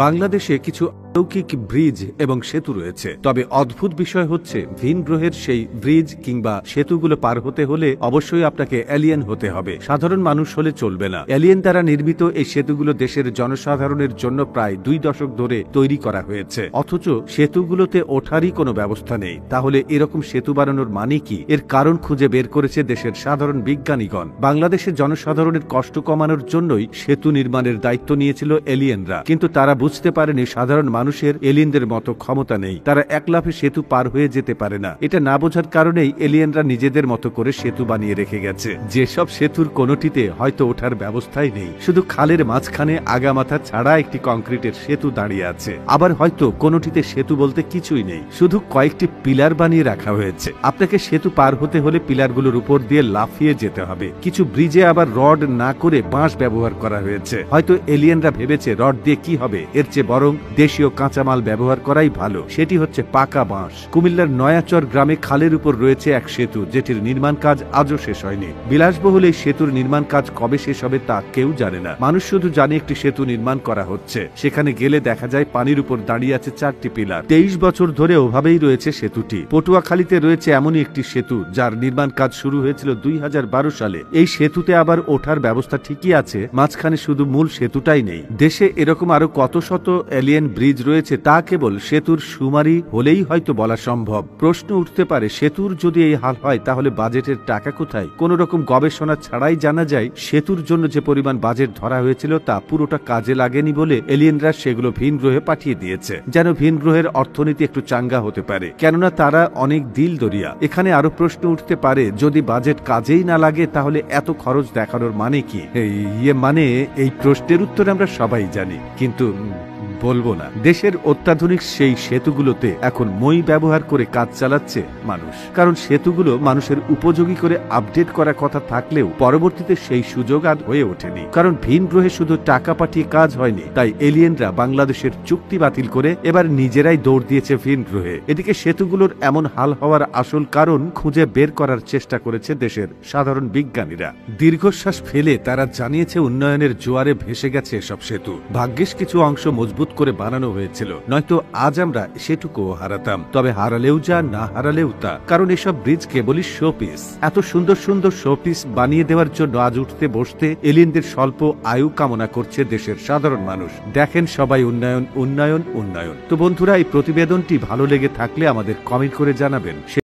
বাংলাদেশে কিছু অলৌকিক ব্রিজ এবং সেতু রয়েছে, তবে অদ্ভুত বিষয় হচ্ছে ভিন গ্রহের সেই ব্রিজ কিংবা সেতুগুলো পার হতে হলে অবশ্যই আপনাকে এলিয়েন হতে হবে, সাধারণ মানুষ হলে চলবে না। এলিয়েন দ্বারা নির্মিত এই সেতুগুলো দেশের জনসাধারণের জন্য প্রায় 2 দশক ধরে তৈরি করা হয়েছে, অথচ সেতুগুলোতে ওঠারই কোনো ব্যবস্থা নেই। তাহলে এরকম সেতু বানানোর মানে কি? এর কারণ খুঁজে বের করেছে দেশের সাধারণ বিজ্ঞানীগণ। বাংলাদেশের জনসাধারণের কষ্ট কমানোর জন্যই সেতু নির্মাণের দায়িত্ব নিয়েছিল এলিয়েনরা, কিন্তু তারা বুঝতে পারেনি সাধারণ মানুষের এলিয়েনদের মতো ক্ষমতা নেই, তারা এক লাফে সেতু পার হয়ে যেতে পারে না। এটা না বোঝার কারণেই এলিয়েনরা নিজেদের মতো করে সেতু বানিয়ে রেখে গেছে, যেসব সেতুর কোনোটিতে হয়তো ওঠার ব্যবস্থাই নেই, শুধু খালের মাঝখানে আগামাথা ছাড়া একটি কংক্রিটের সেতু দাঁড়িয়ে আছে। আবার হয়তো কোনোটিতে সেতু বলতে কিছুই নেই, শুধু কয়েকটি পিলার বানিয়ে রাখা হয়েছে। আপনাকে সেতু পার হতে হলে পিলারগুলোর উপর দিয়ে লাফিয়ে যেতে হবে। কিছু ব্রিজে আবার রড না করে বাঁশ ব্যবহার করা হয়েছে। হয়তো এলিয়েনরা ভেবেছে রড দিয়ে কি হবে, এর চেয়ে বরং দেশীয় কাঁচামাল ব্যবহার করাই ভালো, সেটি হচ্ছে পাকা বাঁশ। কুমিল্লার নয়াচর গ্রামে খালের উপর রয়েছে এক সেতু, যেটির নির্মাণ কাজ আজও শেষ হয়নি। বিলাসবহুল এই সেতুর নির্মাণ কাজ কবে শেষ হবে তা কেউ জানে না। মানুষ শুধু জানে একটি সেতু নির্মাণ করা হচ্ছে। সেখানে গেলে দেখা যায় পানির উপর দাঁড়িয়ে আছে 4টি পিলার। 23 বছর ধরে ওভাবেই রয়েছে সেতুটি। পটুয়াখালীতে রয়েছে এমনই একটি সেতু, যার নির্মাণ কাজ শুরু হয়েছিল 2012 সালে। এই সেতুতে আবার ওঠার ব্যবস্থা ঠিকই আছে, মাঝখানে শুধু মূল সেতুটাই নেই। দেশে এরকম আরো কত শত এলিয়েন ব্রিজ রয়েছে তা কেবল সেতুর সুমারি হলেই হয়তো বলা সম্ভব। প্রশ্ন উঠতে পারে, সেতুর যদি এই হাল হয় তাহলে বাজেটের টাকা কোথায়? কোন রকম গবেষণা ছাড়াই জানা যায় সেতুর জন্য যে পরিমাণ বাজেট ধরা হয়েছিল তা পুরোটা কাজে লাগেনি বলে এলিয়েনরা সেগুলো ভিন গ্রহে পাঠিয়ে দিয়েছে, যেন ভিন গ্রহের অর্থনীতি একটু চাঙ্গা হতে পারে, কেননা তারা অনেক দিল দরিয়া। এখানে আরো প্রশ্ন উঠতে পারে, যদি বাজেট কাজেই না লাগে তাহলে এত খরচ দেখানোর মানে কি? মানে এই প্রশ্নের উত্তর আমরা সবাই জানি, কিন্তু বলবো না। দেশের অত্যাধুনিক সেই সেতুগুলোতে এখন মই ব্যবহার করে কাজ চালাচ্ছে মানুষ, কারণ সেতুগুলো মানুষের উপযোগী করে আপডেট করার কথা থাকলেও পরবর্তীতে সেই সুযোগ আর হয়ে ওঠেনি, কারণ ভিন গ্রহে শুধু টাকা পাঠিয়ে কাজ হয়নি। তাই এলিয়েনরা বাংলাদেশের চুক্তি বাতিল করে এবার নিজেরাই দৌড় দিয়েছে ভিন গ্রহে। এদিকে সেতুগুলোর এমন হাল হওয়ার আসল কারণ খুঁজে বের করার চেষ্টা করেছে দেশের সাধারণ বিজ্ঞানীরা। দীর্ঘশ্বাস ফেলে তারা জানিয়েছে উন্নয়নের জোয়ারে ভেসে গেছে এসব সেতু। ভাগ্যিস কিছু অংশ মজবুত করে বানানো হয়েছিল, নয়তো আজ আমরা সেটুকুও হারাতাম। তবে হারালেও যা, না হারালেও তা, কারণ এসব ব্রিজ কেবলই শোপিস। এত সুন্দর সুন্দর শোপিস বানিয়ে দেওয়ার জন্য আজ উঠতে বসতে এলিয়েনদের স্বল্প আয়ু কামনা করছে দেশের সাধারণ মানুষ। দেখেন সবাই উন্নয়ন উন্নয়ন উন্নয়ন। তো বন্ধুরা, এই প্রতিবেদনটি ভালো লেগে থাকলে আমাদের কমেন্ট করে জানাবেন।